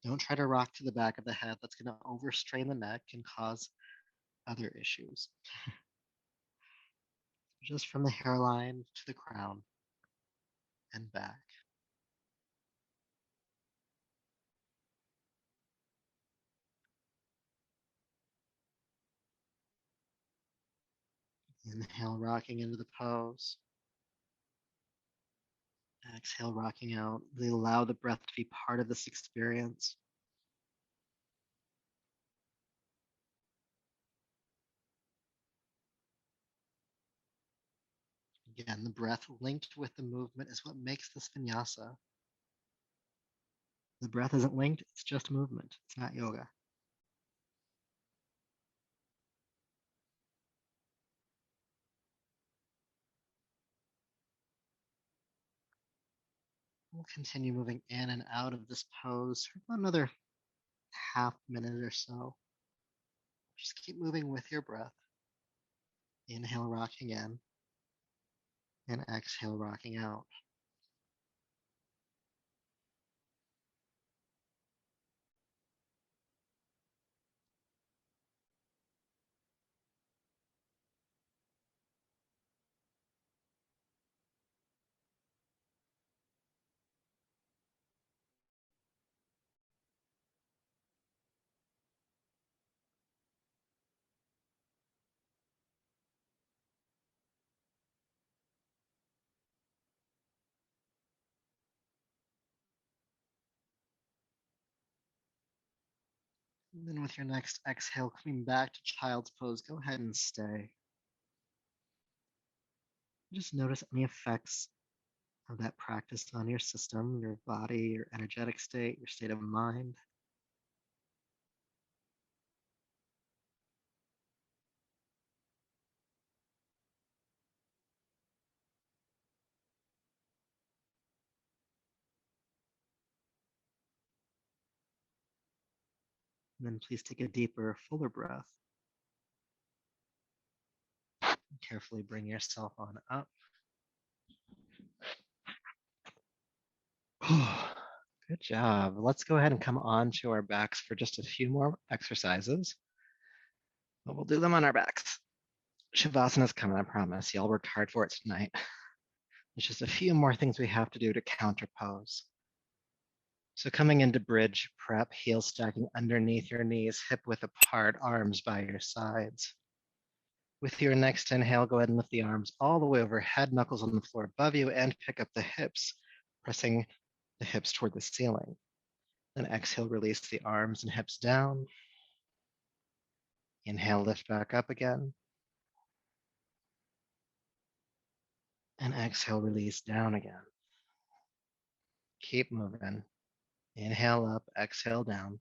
Don't try to rock to the back of the head. That's going to overstrain the neck and cause other issues. Just from the hairline to the crown and back. Inhale, rocking into the pose. Exhale, rocking out. Really allow the breath to be part of this experience. Again, the breath linked with the movement is what makes this vinyasa. The breath isn't linked, it's just movement. It's not yoga. We'll continue moving in and out of this pose for about another half minute or so. Just keep moving with your breath. Inhale, rocking in, and exhale, rocking out. And then with your next exhale, coming back to child's pose, go ahead and stay. Just notice any effects of that practice on your system, your body, your energetic state, your state of mind. And then please take a deeper, fuller breath. Carefully bring yourself on up. Good job. Let's go ahead and come on to our backs for just a few more exercises. But we'll do them on our backs. Shavasana's coming, I promise. Y'all worked hard for it tonight. There's just a few more things we have to do to counterpose. So coming into bridge prep, heels stacking underneath your knees, hip width apart, arms by your sides. With your next inhale, go ahead and lift the arms all the way overhead, knuckles on the floor above you, and pick up the hips, pressing the hips toward the ceiling. Then exhale, release the arms and hips down. Inhale, lift back up again. And exhale, release down again. Keep moving. Inhale up, exhale down.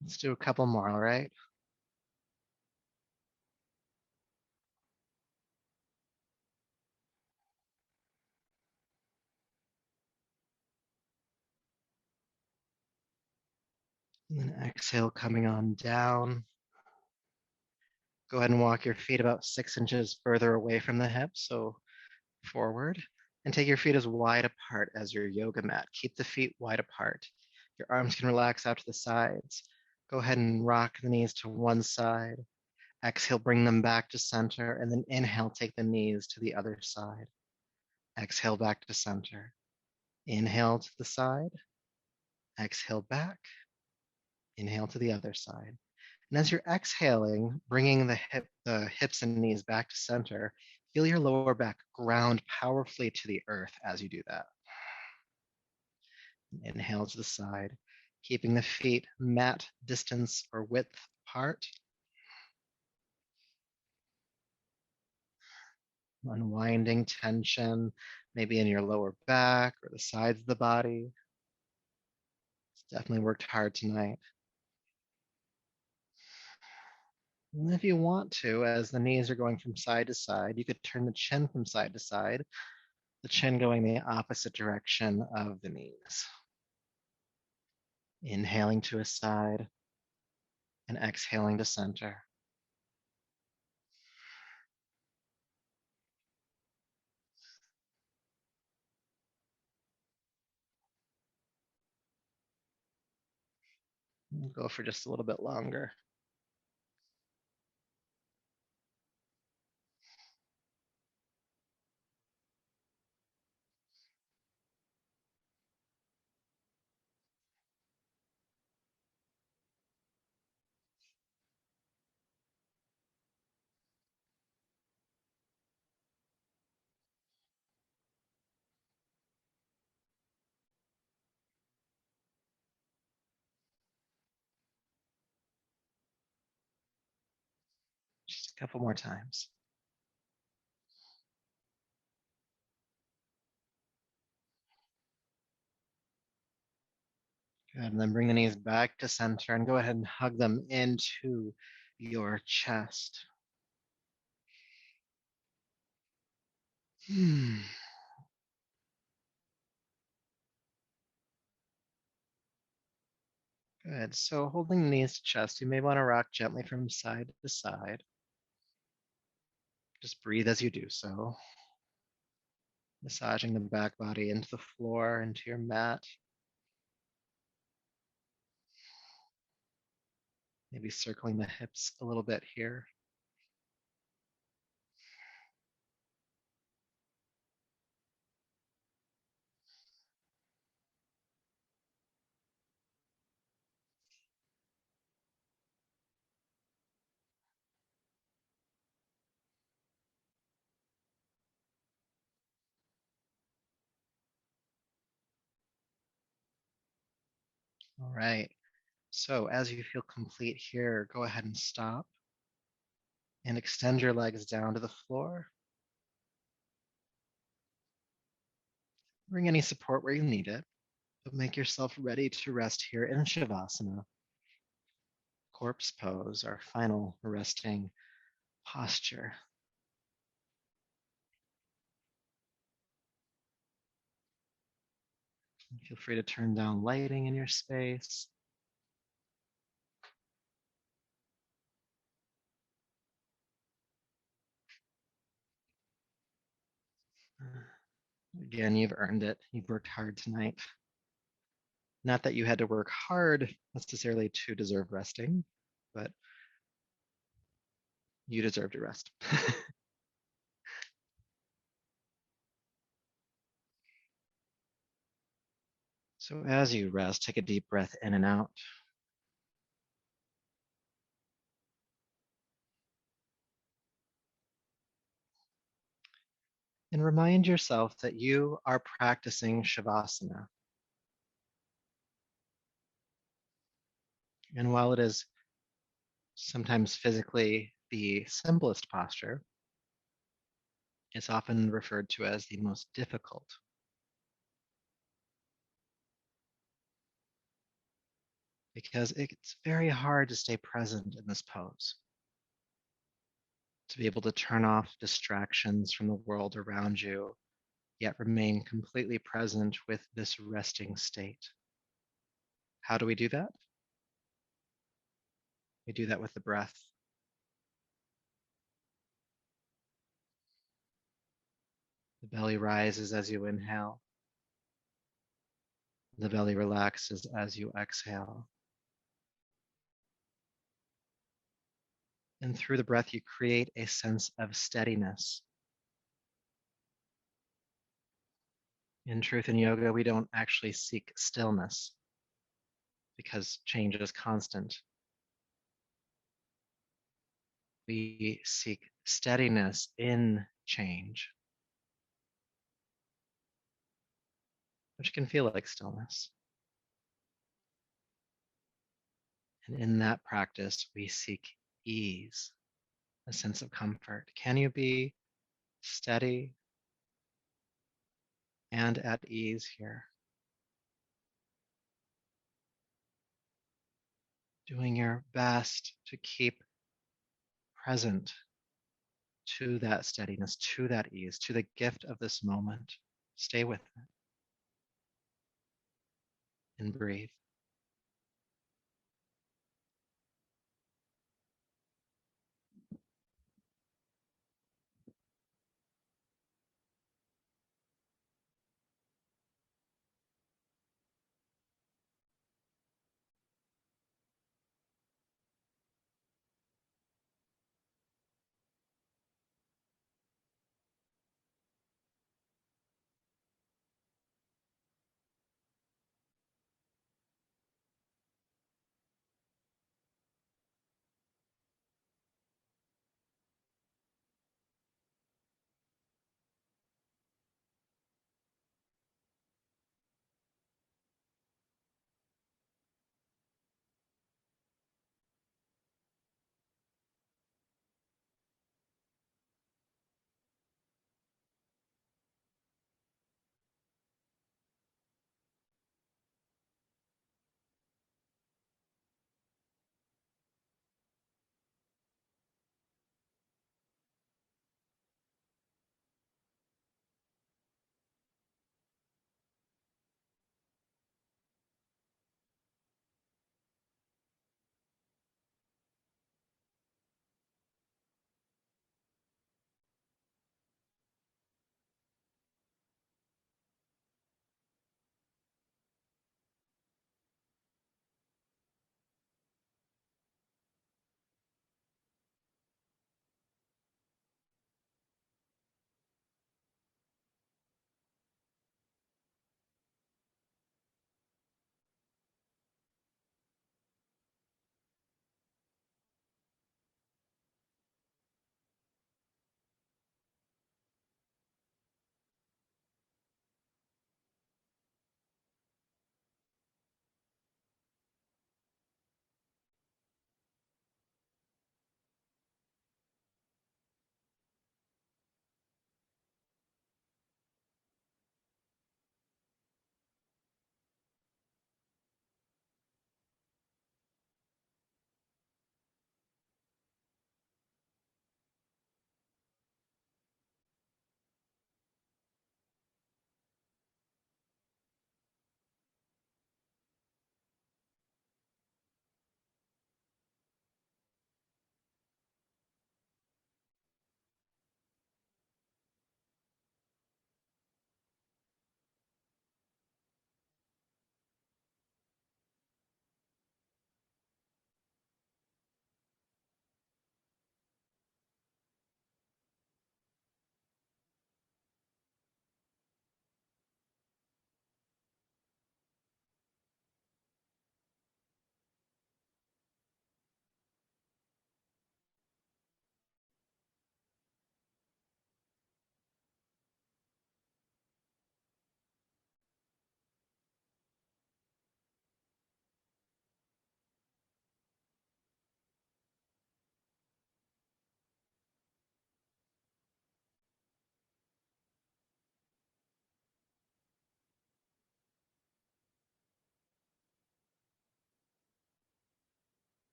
Let's do a couple more, all right? And then exhale, coming on down. Go ahead and walk your feet about 6 inches further away from the hips, so forward. And take your feet as wide apart as your yoga mat. Keep the feet wide apart. Your arms can relax out to the sides. Go ahead and rock the knees to one side. Exhale, bring them back to center, and then inhale, take the knees to the other side. Exhale, back to center. Inhale to the side. Exhale back. Inhale to the other side. And as you're exhaling, bringing the hips and knees back to center, feel your lower back ground powerfully to the earth as you do that. Inhale to the side, keeping the feet mat distance or width apart. Unwinding tension, maybe in your lower back or the sides of the body. It's definitely worked hard tonight. And if you want to, as the knees are going from side to side, you could turn the chin from side to side, the chin going the opposite direction of the knees. Inhaling to a side and exhaling to center. We'll go for just a little bit longer. Just a couple more times. Good, and then bring the knees back to center and go ahead and hug them into your chest. Good, so holding the knees to chest, you may want to rock gently from side to side. Just breathe as you do so. Massaging the back body into the floor, into your mat. Maybe circling the hips a little bit here. All right. So as you feel complete here, go ahead and stop and extend your legs down to the floor. Bring any support where you need it, but make yourself ready to rest here in Shavasana, corpse pose, our final resting posture. Feel free to turn down lighting in your space. Again, you've earned it. You've worked hard tonight. Not that you had to work hard necessarily to deserve resting, but you deserve to rest. So as you rest, take a deep breath in and out. And remind yourself that you are practicing Shavasana. And while it is sometimes physically the simplest posture, it's often referred to as the most difficult. Because it's very hard to stay present in this pose, to be able to turn off distractions from the world around you, yet remain completely present with this resting state. How do we do that? We do that with the breath. The belly rises as you inhale. The belly relaxes as you exhale. And through the breath, you create a sense of steadiness. In truth, in yoga, we don't actually seek stillness because change is constant. We seek steadiness in change, which can feel like stillness. And in that practice, we seek ease, a sense of comfort. Can you be steady and at ease here? Doing your best to keep present to that steadiness, to that ease, to the gift of this moment. Stay with it and breathe.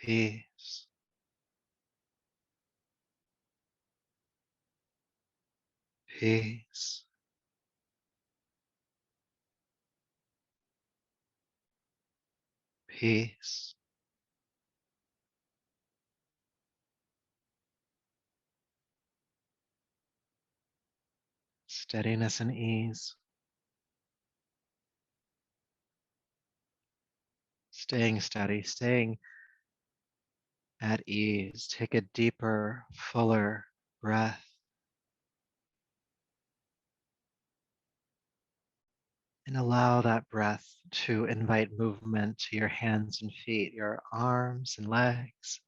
peace, peace, peace. Steadiness and ease. Staying steady, staying at ease. Take a deeper, fuller breath and allow that breath to invite movement to your hands and feet, your arms and legs.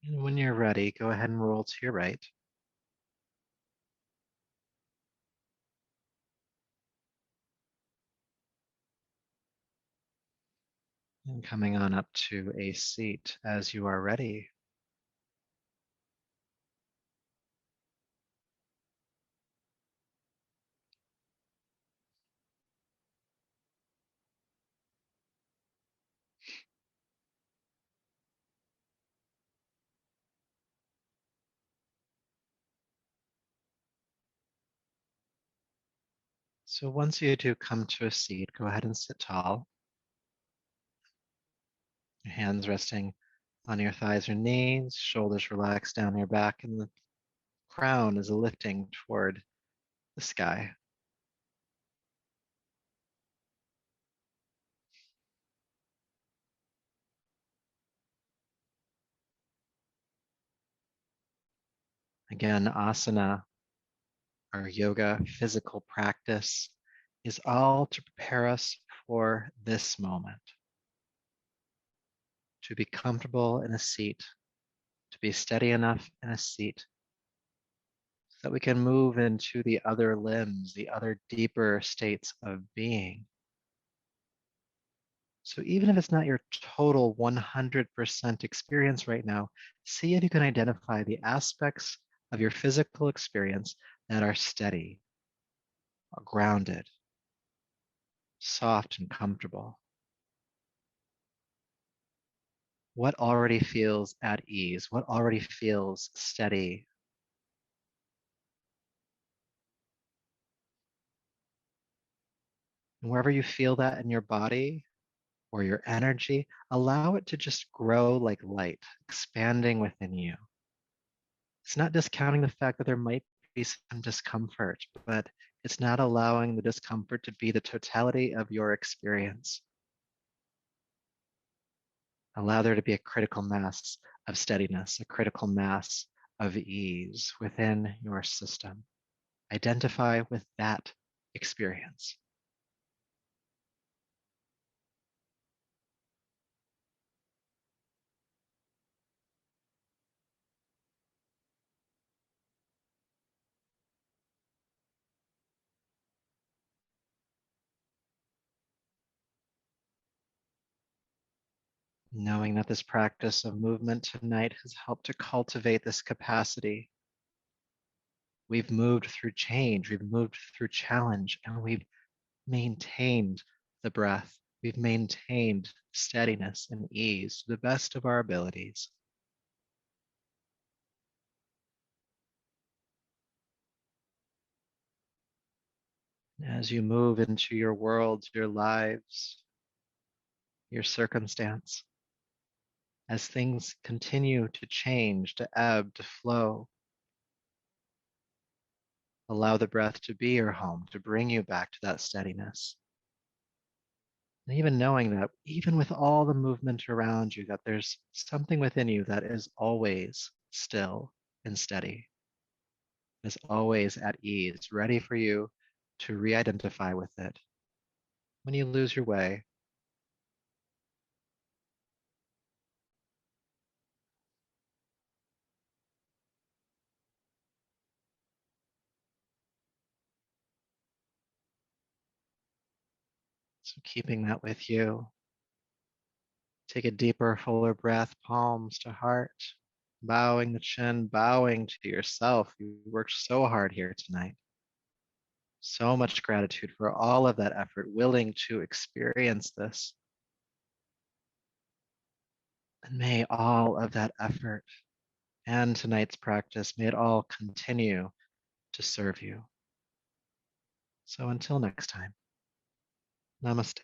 And when you're ready, go ahead and roll to your right. And coming on up to a seat as you are ready. So once you do come to a seat, go ahead and sit tall. Your hands resting on your thighs or knees, shoulders relaxed down your back, and the crown is lifting toward the sky. Again, asana, our yoga physical practice, is all to prepare us for this moment, to be comfortable in a seat, to be steady enough in a seat so that we can move into the other limbs, the other deeper states of being. So even if it's not your total 100% experience right now, see if you can identify the aspects of your physical experience that are steady, are grounded, soft and comfortable. What already feels at ease? What already feels steady? And wherever you feel that in your body or your energy, allow it to just grow like light, expanding within you. It's not discounting the fact that there might be some discomfort, but it's not allowing the discomfort to be the totality of your experience. Allow there to be a critical mass of steadiness, a critical mass of ease within your system. Identify with that experience. Knowing that this practice of movement tonight has helped to cultivate this capacity. We've moved through change, we've moved through challenge, and we've maintained the breath. We've maintained steadiness and ease to the best of our abilities. As you move into your worlds, your lives, your circumstance, as things continue to change, to ebb, to flow, allow the breath to be your home, to bring you back to that steadiness. And even knowing that, even with all the movement around you, that there's something within you that is always still and steady, is always at ease, ready for you to re-identify with it when you lose your way. So keeping that with you, take a deeper, fuller breath, palms to heart, bowing the chin, bowing to yourself. You worked so hard here tonight. So much gratitude for all of that effort, willing to experience this. And may all of that effort and tonight's practice, may it all continue to serve you. So until next time, namaste.